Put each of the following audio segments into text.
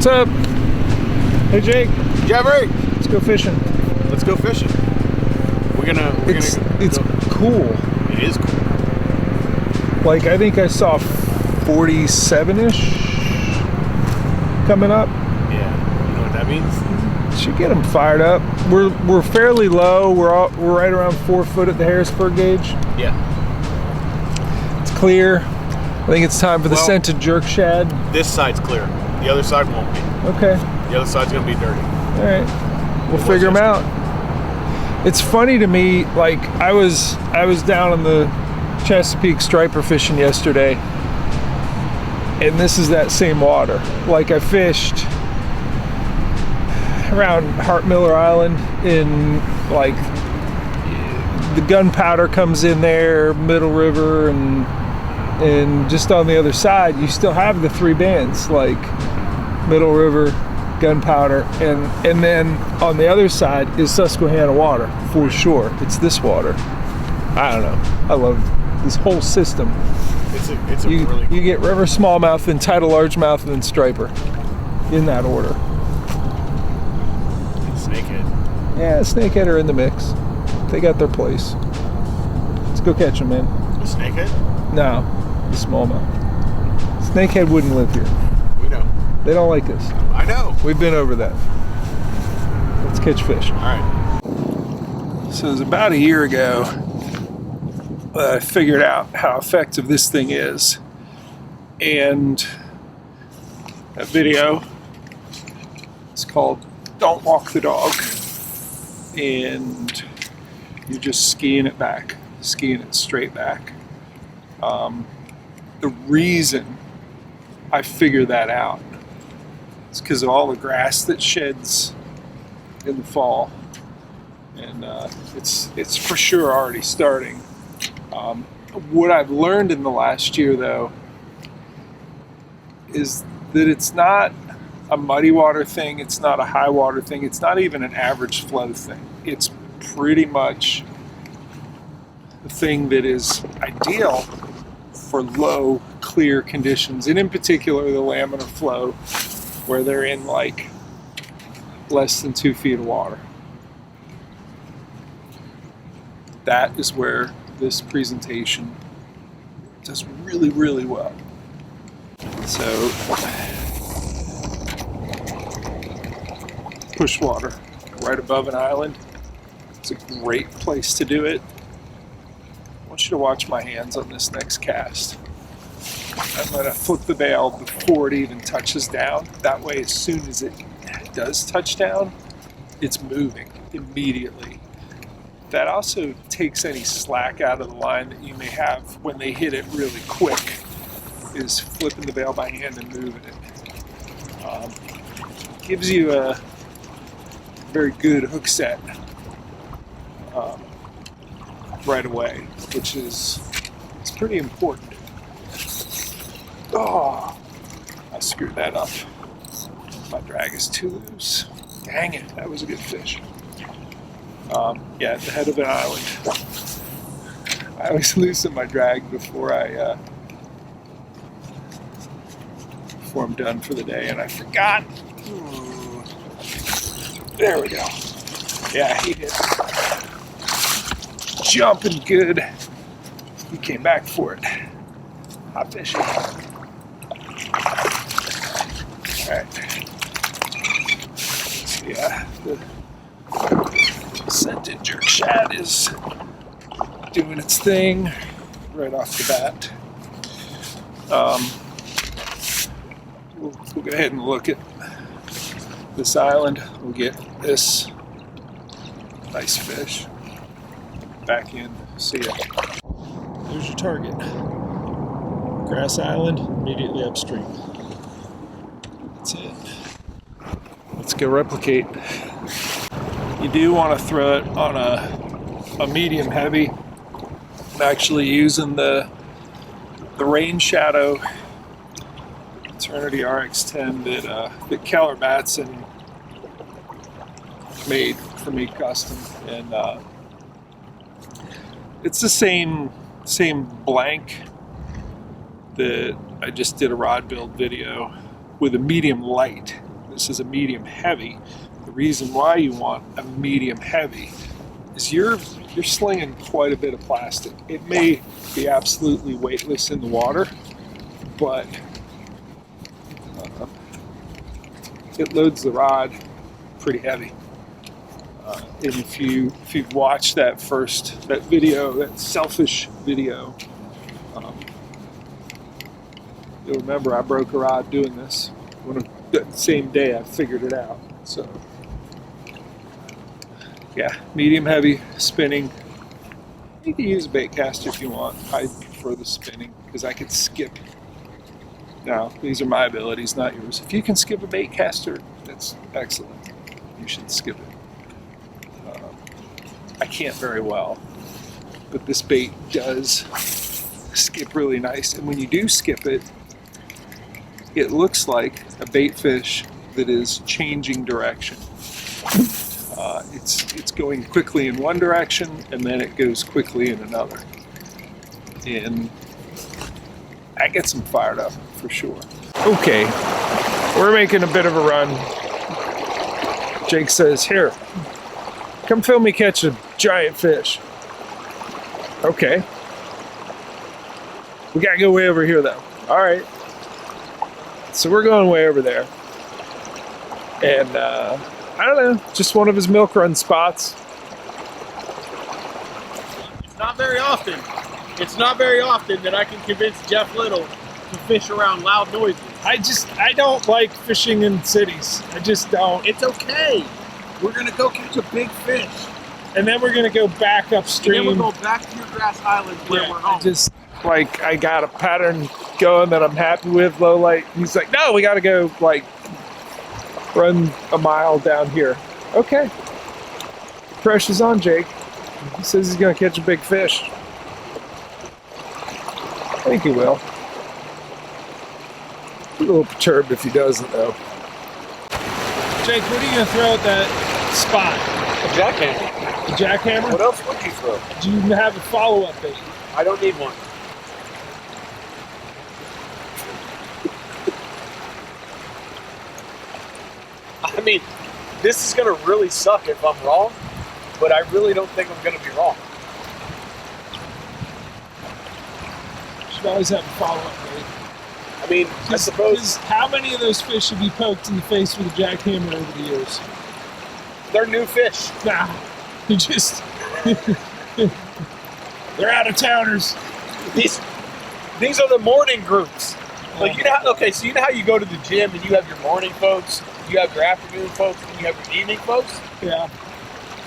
What's up? Hey Jake. Jeffrey. Let's go fishing. Let's go fishing. It's cool. It is cool. Like I think I saw 47-ish coming up. Yeah. You know what that means? Should get them fired up. We're fairly low. We're right around 4 foot at the Harrisburg gauge. Yeah. It's clear. I think it's time for the Scented Jerk Shad. This side's clear. The other side won't be. Okay. The other side's gonna be dirty. All right. We'll figure them out. It's funny to me. Like I was down on the Chesapeake striper fishing yesterday, and this is that same water. Like I fished around Hart Miller Island in like the gunpowder comes in there, Middle River, and just on the other side you still have the three bands like Middle River, Gunpowder, and then on the other side is Susquehanna water for sure. It's this water. I don't know. I love this whole system. It's a really cool. You get river smallmouth, then tidal largemouth, and then striper in that order. Snakehead. Yeah, snakehead are in the mix. They got their place. Let's go catch them, man. The snakehead? No, the smallmouth. Snakehead wouldn't live here. We know. They don't like us. I know. We've been over that. Let's catch fish. All right. So it was about a year ago I figured out how effective this thing is. And that video is called Don't Walk the Dog. And you're just skiing it back, skiing it straight back. The reason I figured that out is because of all the grass that sheds in the fall. And it's for sure already starting. What I've learned in the last year, though, is that it's not a muddy water thing, it's not a high water thing, it's not even an average flow thing. It's pretty much the thing that is ideal for low, clear conditions, and in particular the laminar flow, where they're in like less than 2 feet of water. That is where this presentation does really, really well. So, push water right above an island. It's a great place to do it. I want you to watch my hands on this next cast. I'm going to flip the bail before it even touches down. That way, as soon as it does touch down, it's moving immediately. That also takes any slack out of the line that you may have when they hit it really quick, is flipping the bail by hand and moving it. Gives you a very good hook set right away, which is it's pretty important. Oh, I screwed that up. My drag is too loose. Dang it, that was a good fish. Yeah, at the head of an island. I always loosen my drag before I'm done for the day, and I forgot. Ooh. There we go. Yeah, he hit. Jumping good. He came back for it. Hot fishing. Alright. Yeah, the Scented Jerk Shad is doing its thing right off the bat. We'll go ahead and look at this island. We'll get this nice fish back in. See ya. There's your target. Grass Island, immediately upstream. That's it. Let's go replicate. You do want to throw it on a medium heavy. I'm actually using the Rain Shadow Eternity RX10 that Keller Batson made for me custom, and it's the same blank that I just did a rod build video with a medium light this is a medium heavy. The reason why you want a medium heavy is you're slinging quite a bit of plastic. It may be absolutely weightless in the water, but it loads the rod pretty heavy. And if you've watched that video, that selfish video, you'll remember I broke a rod doing this. The same day I figured it out. So yeah, medium heavy spinning. You can use a bait caster if you want. I prefer the spinning because I can skip. Now, these are my abilities, not yours. If you can skip a bait caster, that's excellent. You should skip it. I can't very well, but this bait does skip really nice. And when you do skip it, it looks like a bait fish that is changing direction. It's going quickly in one direction and then it goes quickly in another. And that gets them fired up for sure. Okay, we're making a bit of a run. Jake says, here, come film me catch a giant fish. Okay. We gotta go way over here though. All right. So we're going way over there. And I don't know, just one of his milk run spots. Not very often. It's not very often that I can convince Jeff Little to fish around loud noises. I don't like fishing in cities. I just don't. It's okay. We're gonna go catch a big fish. And then we're gonna go back upstream. And then we'll go back to your grass island where we're home. I got a pattern going that I'm happy with, low light. He's like, no, we gotta go run a mile down here. Okay. Pressure's on Jake. He says he's gonna catch a big fish. I think he will. A little perturbed if he doesn't though. Jake, what are you gonna throw at that spot? A jackhammer. A jackhammer? What else would you throw? Do you have a follow-up bait? I don't need one. I mean, this is going to really suck if I'm wrong, but I really don't think I'm going to be wrong. Should always have a follow-up bait. I mean, I suppose... How many of those fish have you poked in the face with a jackhammer over the years? They're new fish. Nah, you just... They're out-of-towners. These are the morning groups. Like, you know how, okay, so you know how you go to the gym and you have your morning folks, you have your afternoon folks, and you have your evening folks? Yeah.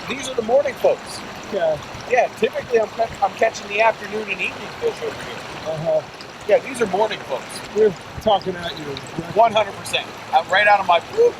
These are the morning folks. Yeah. Yeah, typically I'm catching the afternoon and evening fish over here. Uh-huh. Yeah, these are morning folks. We're talking at you. 100%. Right out of my poop.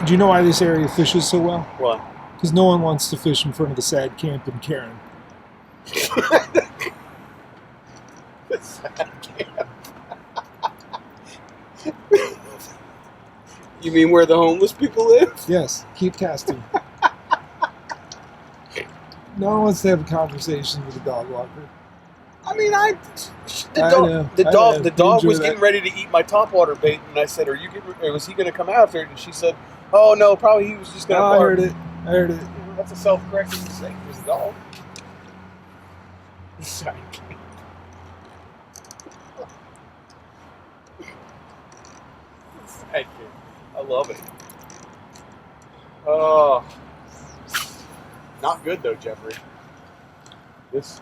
Do you know why this area fishes so well? What? Because no one wants to fish in front of the sad camp in Karen. The sad camp. You mean where the homeless people live? Yes, keep casting. No one wants to have a conversation with a dog walker. I mean, the dog was getting ready to eat my topwater bait, and I said, was he going to come after it? And she said, oh, no, probably he was just going to bark. I heard it. That's a self-correcting mistake. It was a dog. Sorry. Thank you. I love it. Oh. Not good, though, Jeffrey. This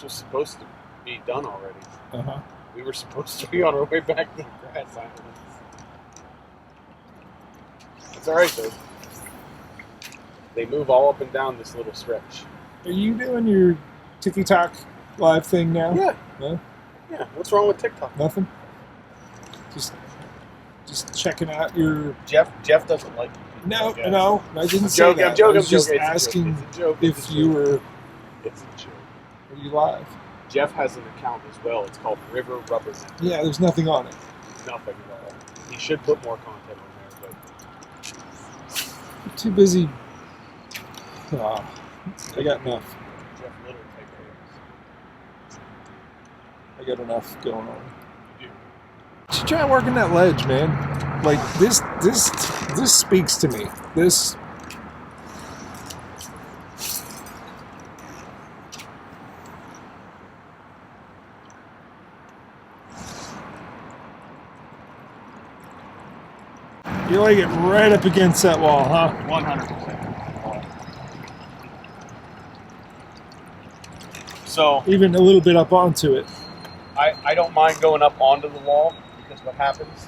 was supposed to be done already. Uh-huh. We were supposed to be on our way back to the grass islands. It's alright though. They move all up and down this little stretch. Are you doing your TikTok live thing now? Yeah. No? Yeah. What's wrong with TikTok? Nothing? Just checking out your... Jeff doesn't like you. No, I guess. no, I didn't say joking, that. I'm joking, I was just It's a joke, asking it's a joke, if it's a you joke. were... It's a joke. Are you live? Jeff has an account as well. It's called River Rubber Net. Yeah, there's nothing on it. Nothing at all. He should put more content on there, but I'm too busy. Oh, I got enough. Jeff Little type of I got enough going on. You do. You should try working that ledge, man. Like this speaks to me. This. You like it right up against that wall, huh? 100%. So Even a little bit up onto it. I don't mind going up onto the wall because what happens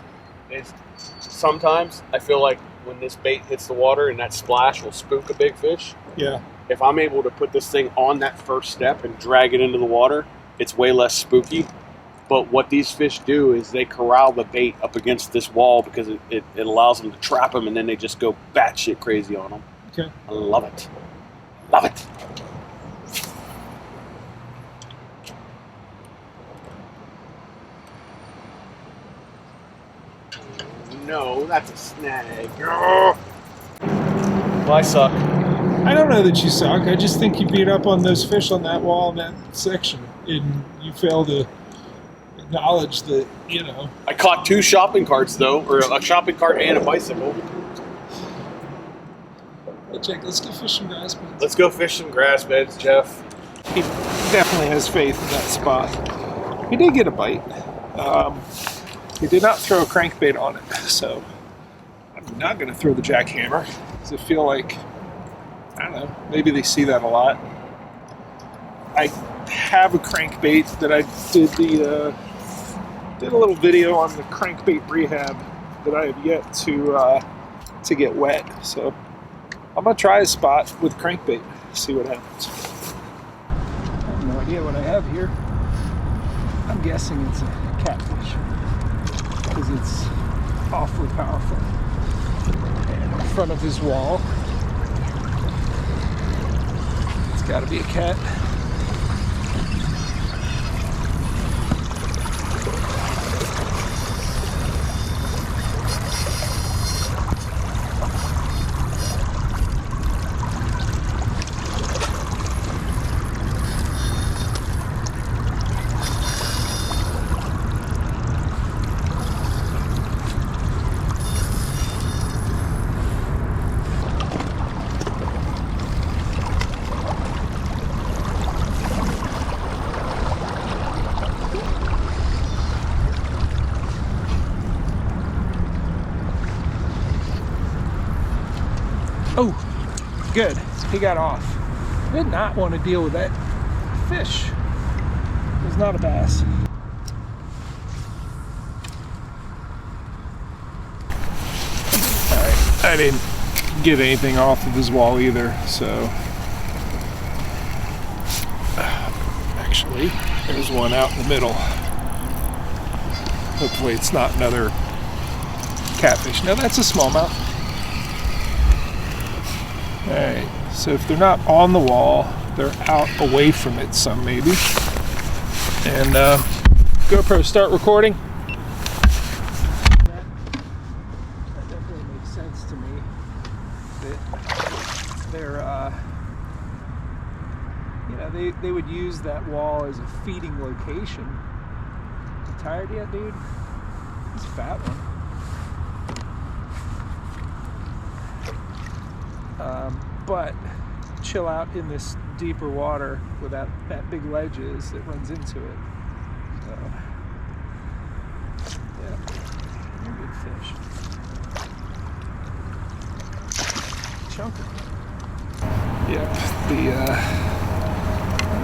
is sometimes I feel like when this bait hits the water and that splash will spook a big fish. Yeah. If I'm able to put this thing on that first step and drag it into the water, it's way less spooky. But what these fish do is they corral the bait up against this wall because it allows them to trap them, and then they just go batshit crazy on them. Okay. I love it. Love it. No, that's a snag. Well, I suck. I don't know that you suck. I just think you beat up on those fish on that wall in that section, and you fail to acknowledge that, you know. I caught 2 shopping carts, though, or a shopping cart and a bicycle. Hey, Jake, let's go fish some grass beds. Let's go fish some grass beds, Jeff. He definitely has faith in that spot. He did get a bite. He did not throw a crankbait on it, so I'm not going to throw the jackhammer because I feel like, I don't know, maybe they see that a lot. I have a crankbait that I did a little video on the crankbait rehab that I have yet to get wet. So I'm gonna try a spot with crankbait, see what happens. I have no idea what I have here. I'm guessing it's a catfish because it's awfully powerful. And in front of his wall, it's got to be a cat. Oh, good. He got off. I did not want to deal with that fish. It was not a bass. Alright, I didn't get anything off of his wall either, so. Actually, there's one out in the middle. Hopefully it's not another catfish. No, that's a smallmouth. Alright, so if they're not on the wall, they're out away from it some maybe. And GoPro, start recording. That definitely makes sense to me. That they're, you know, they would use that wall as a feeding location. You tired yet, dude? He's a fat one. But chill out in this deeper water where that big ledge is that runs into it. So, yeah, you're a good fish. Chunker. Yep,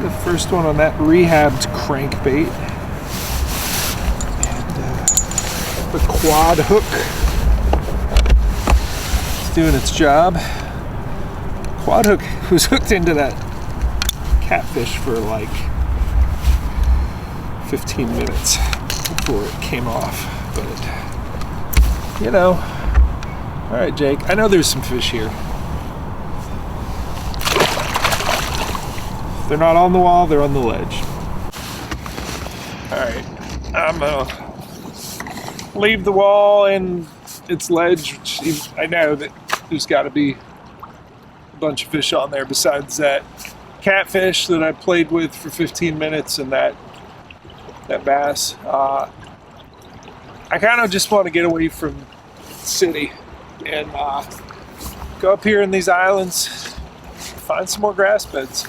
the first one on that rehabbed crankbait. quad hook. It's doing its job. Quad hook was hooked into that catfish for like 15 minutes before it came off, but you know. All right, Jake, I know there's some fish here. If they're not on the wall, they're on the ledge. All right, I'm gonna leave the wall and its ledge, which I know that there's got to be a bunch of fish on there besides that catfish that I played with for 15 minutes and that bass. I kind of just want to get away from the city and go up here in these islands, find some more grass beds.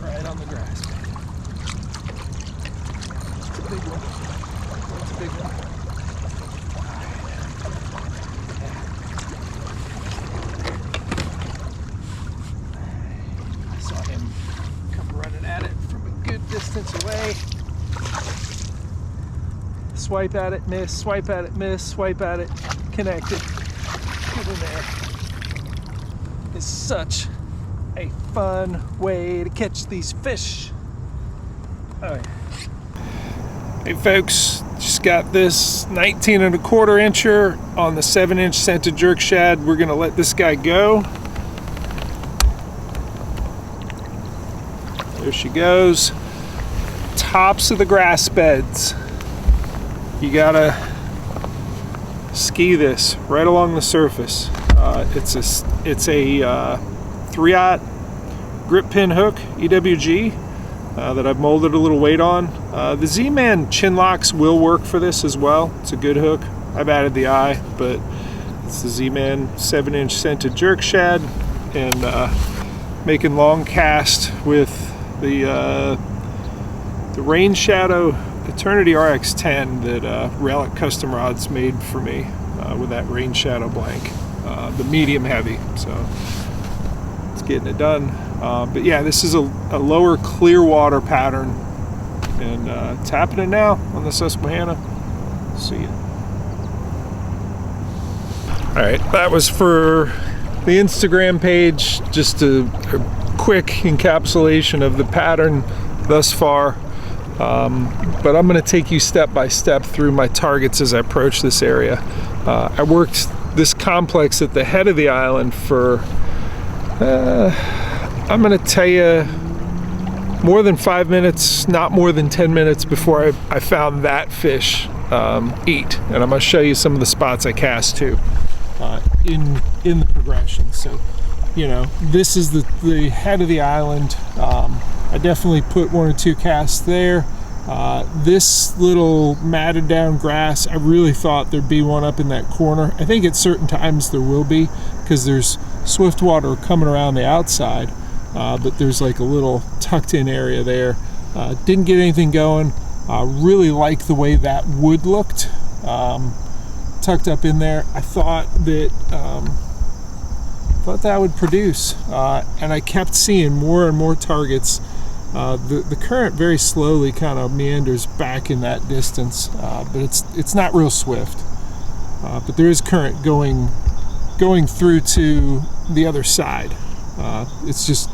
Right on the grass. It's a big one. It's a big one. I saw him come running at it from a good distance away. Swipe at it, miss, swipe at it, miss, swipe at it, connected. Get in there. It's such a fun way to catch these fish. Oh, yeah. Hey folks, just got this 19 1/4 incher on the 7-inch Scented Jerk Shad. We're gonna let this guy go. There she goes. Tops of the grass beds. You gotta ski this right along the surface. It's a 3/0 grip pin hook, EWG, that I've molded a little weight on. The Z-Man chin locks will work for this as well. It's a good hook. I've added the eye, but it's the Z-Man 7-inch Scented Jerk Shad, and making long cast with the Rain Shadow Eternity RX10 that Relic Custom Rods made for me with that Rain Shadow blank, the medium heavy. So it's getting it done. But yeah, this is a lower clear water pattern, and it's happening now on the Susquehanna. See ya. All right, that was for the Instagram page, just a quick encapsulation of the pattern thus far. But I'm going to take you step by step through my targets as I approach this area. I worked this complex at the head of the island for, I'm going to tell you, more than 5 minutes, not more than 10 minutes before I found that fish eat. And I'm going to show you some of the spots I cast to in the progression. So, you know, this is the head of the island. I definitely put 1 or 2 casts there. This little matted down grass, I really thought there'd be one up in that corner. I think at certain times there will be, because there's swift water coming around the outside, but there's like a little tucked in area there. Didn't get anything going. Really like the way that wood looked, tucked up in there. I thought that would produce, and I kept seeing more and more targets. The current very slowly kind of meanders back in that distance, but it's not real swift. But there is current going through to the other side. It's just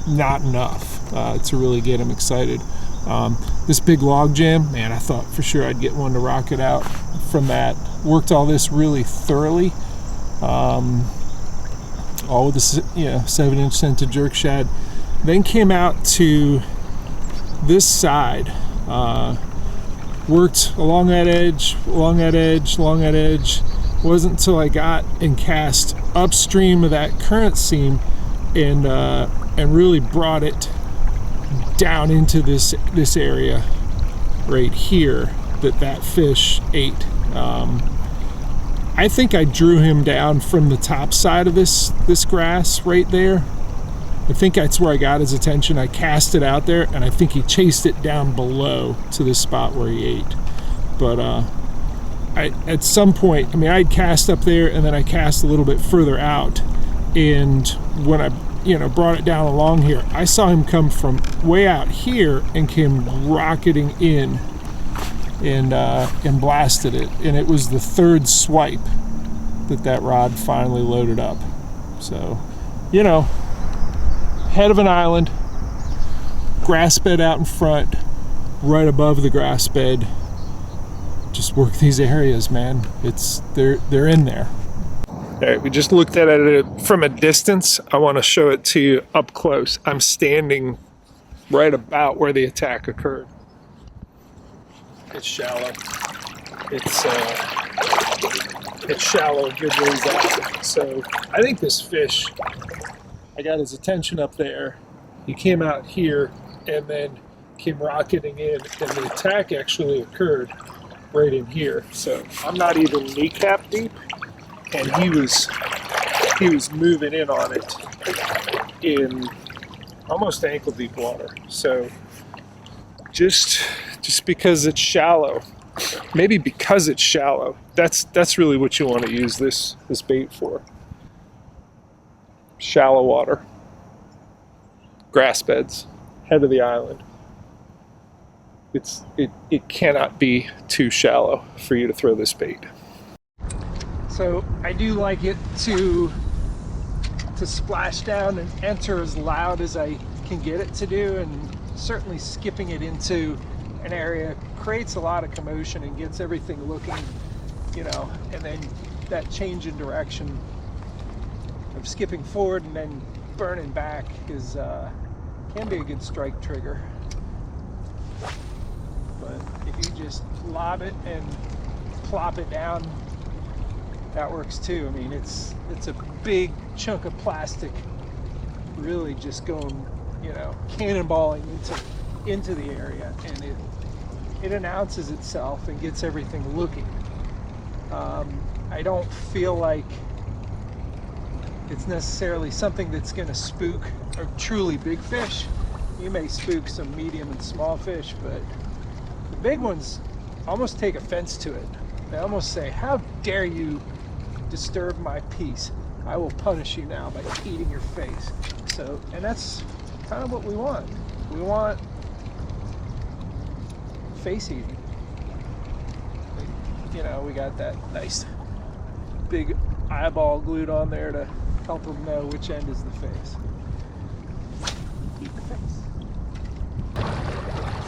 not enough to really get him excited. This big log jam, man, I thought for sure I'd get one to rock it out from that. Worked all this really thoroughly. All with this, 7-inch Scented Jerk Shad. Then came out to this side, worked along that edge, along that edge, along that edge. Wasn't until I got and cast upstream of that current seam and really brought it down into this area right here that fish ate. I think I drew him down from the top side of this grass right there. I think that's where I got his attention. I cast it out there, and I think he chased it down below to the spot where he ate. But at some point, I mean, I'd cast up there and then I cast a little bit further out, and when I brought it down along here, I saw him come from way out here and came rocketing in and blasted it, and it was the third swipe that rod finally loaded up. So, head of an island, grass bed out in front, right above the grass bed. Just work these areas, man. They're in there. All right, we just looked at it from a distance. I want to show it to you up close. I'm standing right about where the attack occurred. It's shallow. It's shallow, good ways out. So I think this fish, I got his attention up there. He came out here and then came rocketing in, and the attack actually occurred right in here. So I'm not even kneecap deep, and he was moving in on it in almost ankle deep water. So just because it's shallow, maybe because it's shallow, that's really what you want to use this bait for. Shallow water, grass beds, head of the island. It cannot be too shallow for you to throw this bait. So I do like it to splash down and enter as loud as I can get it to do, and certainly skipping it into an area creates a lot of commotion and gets everything looking, and then that change in direction of skipping forward and then burning back can be a good strike trigger. But if you just lob it and plop it down, that works too. I mean, it's a big chunk of plastic really just going, cannonballing into the area, and it announces itself and gets everything looking. I don't feel like it's necessarily something that's going to spook a truly big fish. You may spook some medium and small fish, but the big ones almost take offense to it. They almost say, "How dare you disturb my peace? I will punish you now by eating your face." So, and that's kind of what we want. We want face eating. We got that nice big eyeball glued on there to help them know which end is the face. Eat the face.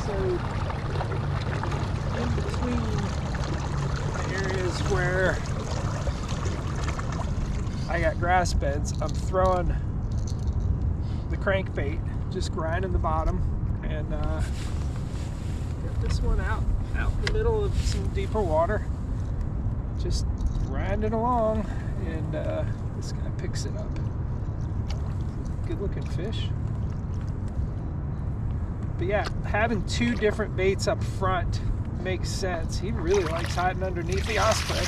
So, in between the areas where I got grass beds, I'm throwing the crankbait, just grinding the bottom, and get this one out in the middle of some deeper water, just grinding along, and this guy picks it up. Good looking fish. But yeah, having two different baits up front makes sense. He really likes hiding underneath the osprey.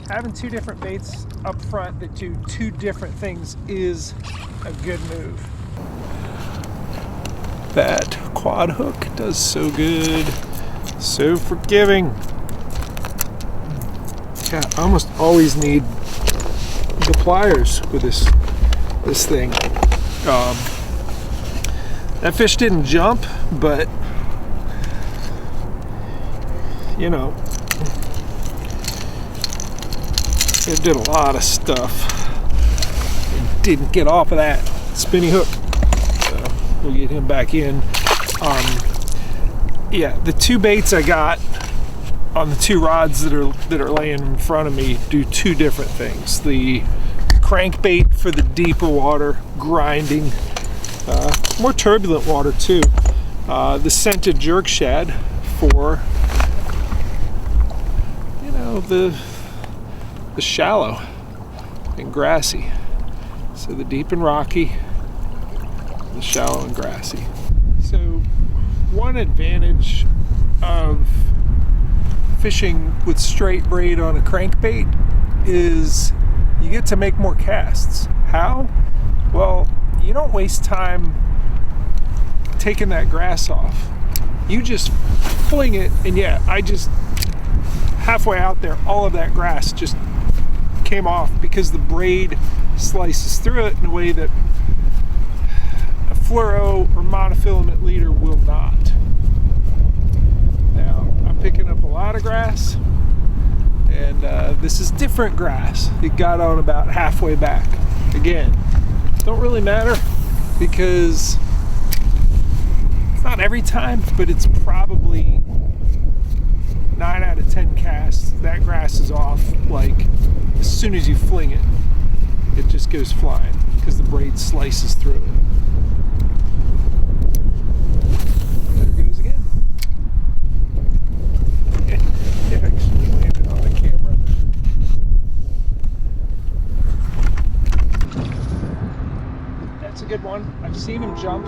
Having two different baits up front that do two different things is a good move. That quad hook does so good, so forgiving. Yeah, I almost always need the pliers with this thing. That fish didn't jump, but it did a lot of stuff. It didn't get off of that spinny hook. So we'll get him back in. Yeah, the two baits I got on the two rods that are laying in front of me do two different things. The crankbait for the deeper water, grinding, more turbulent water too. The Scented Jerk Shad for the shallow and grassy. So the deep and rocky, the shallow and grassy. So one advantage of fishing with straight braid on a crankbait is you get to make more casts. How? Well, you don't waste time taking that grass off. You just fling it, and yeah, I just halfway out there, all of that grass just came off because the braid slices through it in a way that a fluoro or monofilament leader will not. Now, I'm picking up a lot of grass, and this is different grass. It got on about halfway back. Again, don't really matter because it's not every time, but it's probably 9 out of 10 casts. That grass is off like as soon as you fling it. It just goes flying because the braid slices through it. There it goes again. It actually landed on the camera. That's a good one. I've seen him jump.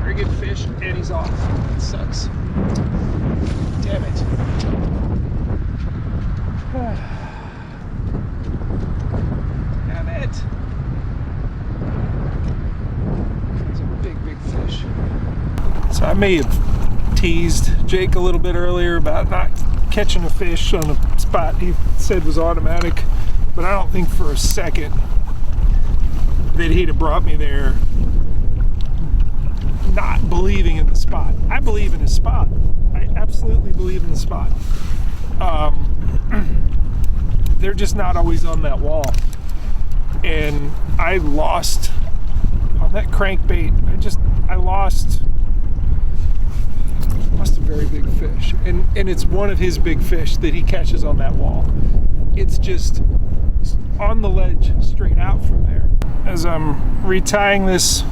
Very good fish, and he's off. It sucks. Damn it. Damn it. It's a big, big fish. So I may have teased Jake a little bit earlier about not catching a fish on a spot he said was automatic, but I don't think for a second that he'd have brought me there not believing in the spot. I believe in his spot. I absolutely believe in the spot. They're just not always on that wall. And I lost on that crankbait. I lost a very big fish. And it's one of his big fish that he catches on that wall. It's just on the ledge straight out from there. As I'm retying this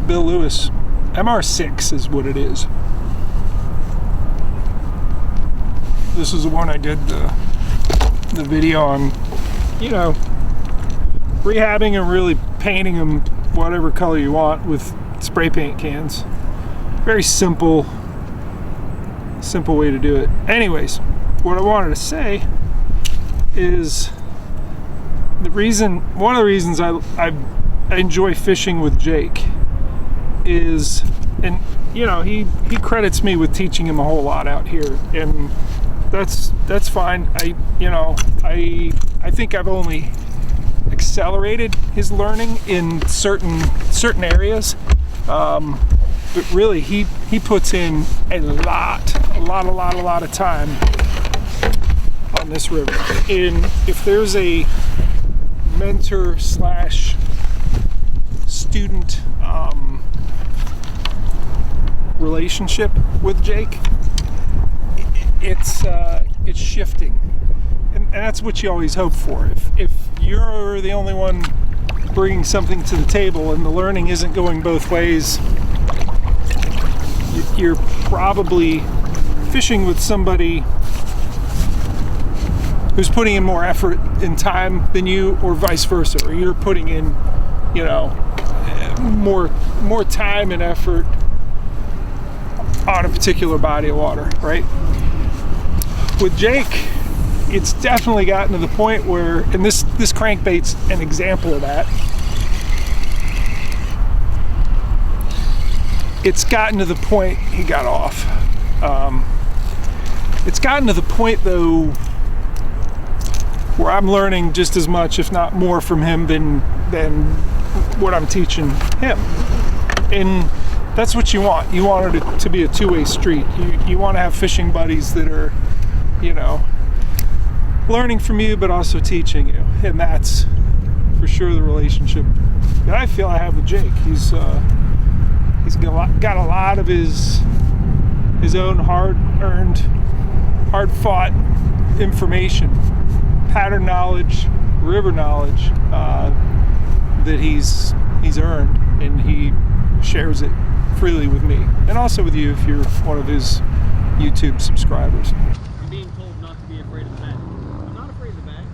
Bill Lewis MR6 is what it is. This is the one I did the video on, you know, rehabbing and really painting them whatever color you want with spray paint cans. Very simple way to do it. Anyways, what I wanted to say is one of the reasons I enjoy fishing with Jake is, and you know, he credits me with teaching him a whole lot out here, and that's fine. I think I've only accelerated his learning in certain areas, but really he puts in a lot of time on this river. And if there's a mentor slash student relationship with Jake, it's shifting, and that's what you always hope for. If you're the only one bringing something to the table and the learning isn't going both ways, you're probably fishing with somebody who's putting in more effort and time than you, or vice versa, or you're putting in, you know, more time and effort on a particular body of water, right? With Jake, it's definitely gotten to the point where, and this crankbait's an example of that. It's gotten to the point he got off. It's gotten to the point though where I'm learning just as much, if not more, from him than what I'm teaching him. And that's what you want. You want it to be a two-way street. You want to have fishing buddies that are, you know, learning from you but also teaching you. And that's for sure the relationship that I feel I have with Jake. He's got a lot of his own hard-earned, hard-fought information, pattern knowledge, river knowledge that he's earned, and he shares it freely with me, and also with you if you're one of his YouTube subscribers. I'm being told not to be afraid of the bag. I'm not afraid of the bag.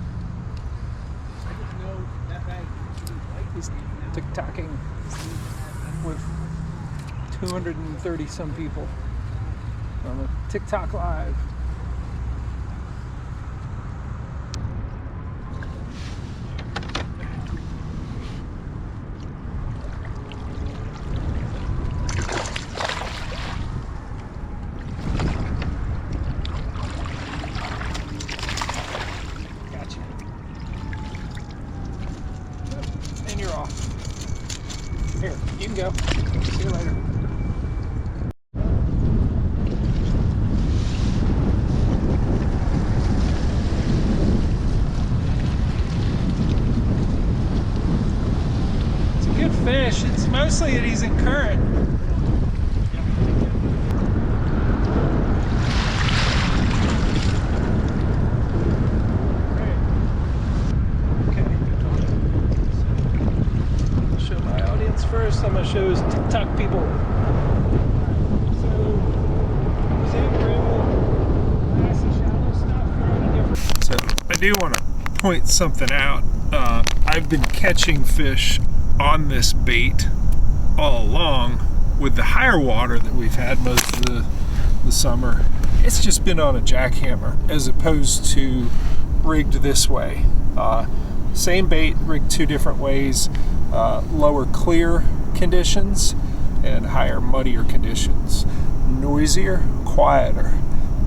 I just know that bag is TikToking with 230 some people on a TikTok live. You can go. See you later. It's a good fish. It's mostly that he's in current. First, I'm going to show his TikTok people. So, shallow stuff, so I do want to point something out. I've been catching fish on this bait all along with the higher water that we've had most of the summer. It's just been on a jackhammer as opposed to rigged this way. Same bait, rigged two different ways. Lower clear conditions and higher muddier conditions. Noisier, quieter.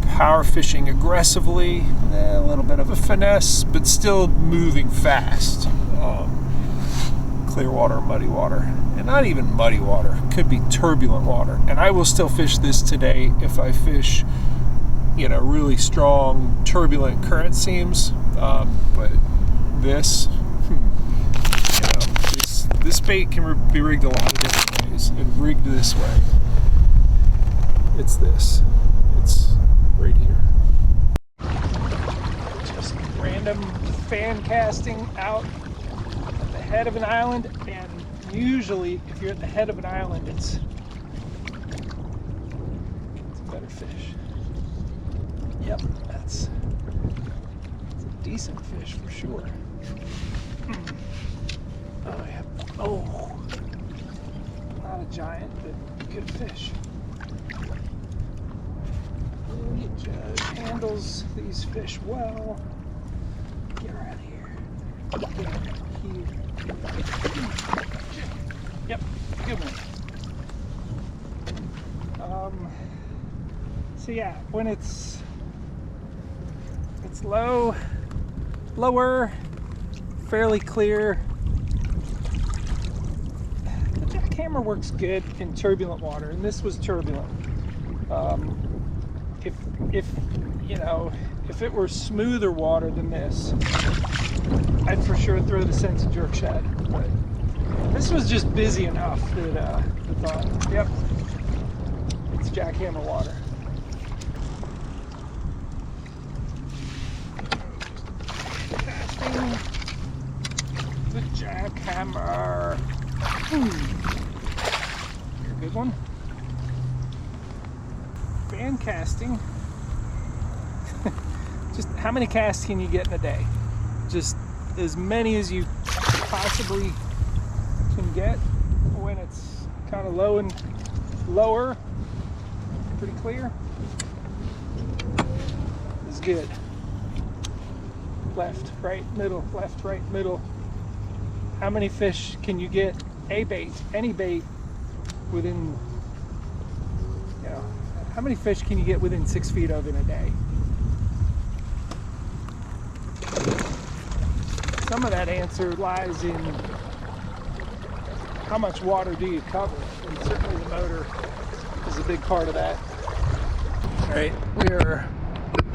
Power fishing aggressively, a little bit of a finesse, but still moving fast. Clear water, muddy water, and not even muddy water. Could be turbulent water. And I will still fish this today if I fish, really strong turbulent current seams. But this. This bait can be rigged a lot of different ways, and rigged this way, it's this. It's right here. Just random fan casting out at the head of an island, and usually if you're at the head of an island, it's a better fish. Yep, it's a decent fish for sure. Oh yeah. Oh, not a giant, but good fish. Judge handles these fish well. Get her out of here. Get her here. Yep, good one. So yeah, when it's lower, fairly clear. Jackhammer works good in turbulent water, and this was turbulent. If it were smoother water than this, I'd for sure throw the Scented Jerk Shad. But this was just busy enough that I thought, yep, it's jackhammer water. Casting the jackhammer. You're a good one. Fan casting. Just how many casts can you get in a day? Just as many as you possibly can get when it's kind of low and lower. Pretty clear. Is good. Left, right, middle, left, right, middle. How many fish can you get? A bait, any bait, within, how many fish can you get within 6 feet of in a day? Some of that answer lies in how much water do you cover, and certainly the motor is a big part of that. All right, we're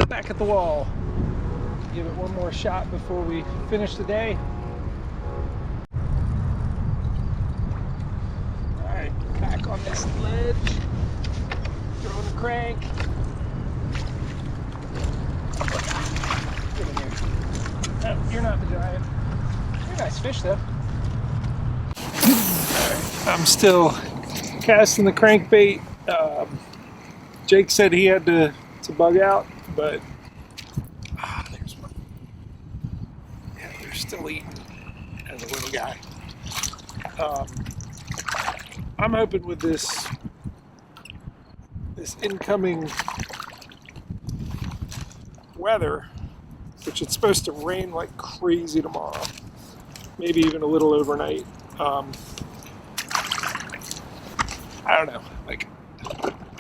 back at the wall. Give it one more shot before we finish the day. Back on this ledge, throwing the crank. Get in here. Oh, you're not the giant. You're a nice fish though. Alright, I'm still casting the crankbait. Jake said he had to bug out, but there's one. Yeah, they're still eating as a little guy. I'm hoping with this incoming weather, which it's supposed to rain like crazy tomorrow, maybe even a little overnight. I don't know. Like,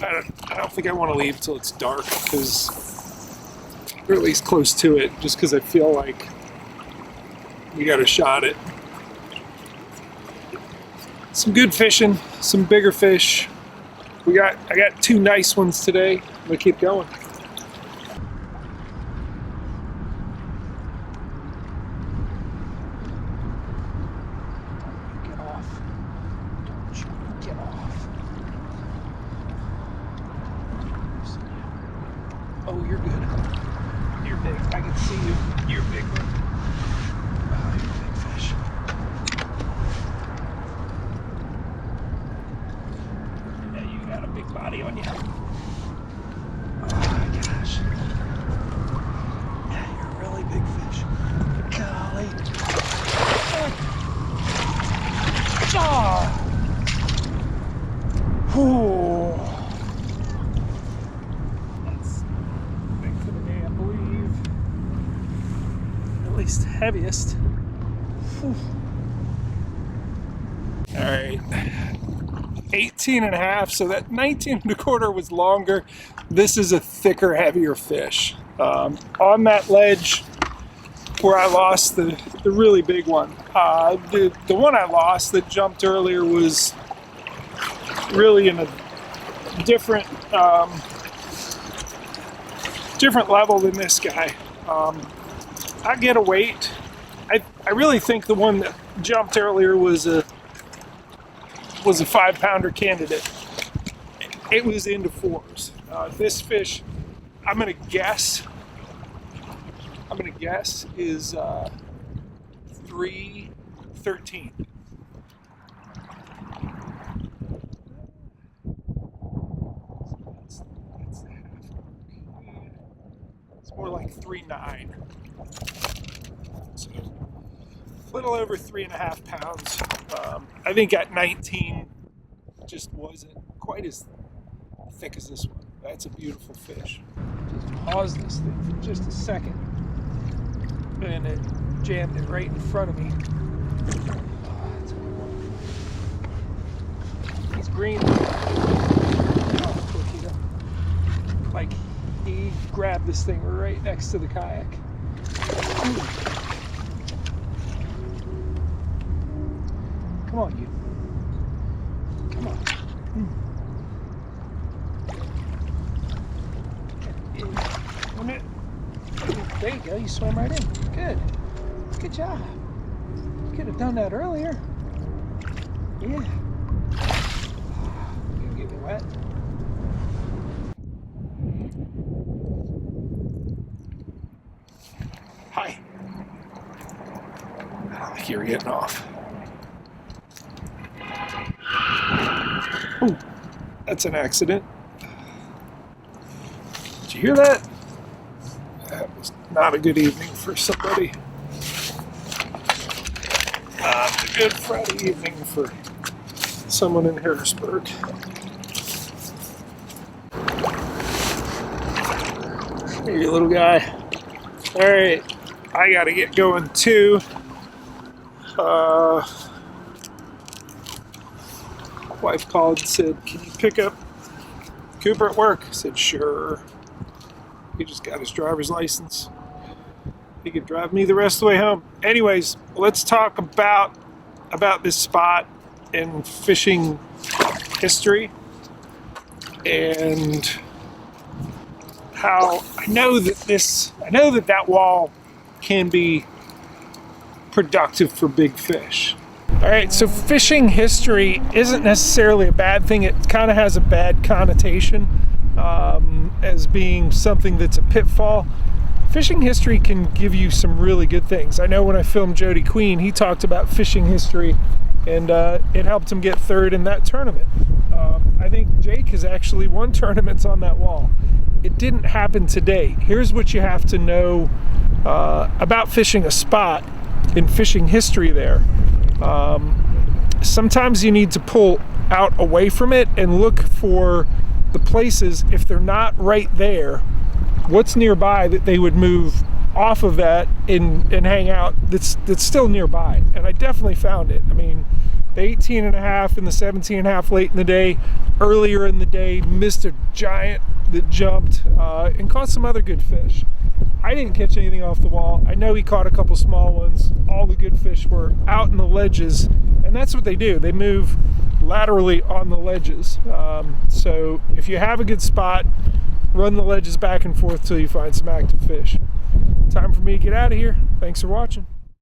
I don't think I want to leave till it's dark, or at least close to it, just because I feel like we got a shot at Some good fishing, some bigger fish. I got 2 nice ones today. I'm gonna keep going. Get off. Don't you get off. Oh, you're good. You're big. I can see you. You're a big one. Oh, you're a big fish. Yeah, you got a big body on you. Oh my gosh. Yeah, you're a really big fish. Golly. Oh. Whew. That's big for the day, I believe. At least heaviest. Whew. All right. 18 and a half, so that 19 and a quarter was longer. This is a thicker, heavier fish. On that ledge where I lost the really big one, the one I lost that jumped earlier was really in a different different level than this guy. I get a weight. I really think the one that jumped earlier was a 5-pounder candidate. It was into 4s. This fish, I'm gonna guess is 313. It's more like 3.9. So a little over 3.5 pounds. I think at 19 just wasn't quite as thick as this one. That's a beautiful fish. Just pause this thing for just a second, and it jammed it right in front of me. Oh, that's a good one. He's green. Oh, torpedo. Like he grabbed this thing right next to the kayak. Ooh. Come on, you. Come on. There you go. You swam right in. Good. Good job. You could have done that earlier. Yeah. You gonna get me wet? Hi. I don't think you're getting off. Oh, that's an accident. Did you hear that? That was not a good evening for somebody. Not a good Friday evening for someone in Harrisburg. Here, you little guy. All right, I gotta get going too. Wife called and said, "Can you pick up Cooper at work?" I said, "Sure." He just got his driver's license. He could drive me the rest of the way home. Anyways, let's talk about this spot and fishing history, and how I know that wall can be productive for big fish. All right, so fishing history isn't necessarily a bad thing. It kind of has a bad connotation as being something that's a pitfall. Fishing history can give you some really good things. I know when I filmed Jody Queen, he talked about fishing history, and it helped him get 3rd in that tournament. I think Jake has actually won tournaments on that wall. It didn't happen today. Here's what you have to know about fishing a spot in fishing history there. Sometimes you need to pull out away from it and look for the places, if they're not right there, what's nearby that they would move off of that and hang out that's still nearby. And I definitely found it. I mean, the 18 and a half and the 17 and a half late in the day, earlier in the day, missed a giant that jumped and caught some other good fish. I didn't catch anything off the wall. I know he caught a couple small ones. All the good fish were out in the ledges And that's what they do. They move laterally on the ledges. So if you have a good spot, run the ledges back and forth till you find some active fish. Time for me to get out of here. Thanks for watching.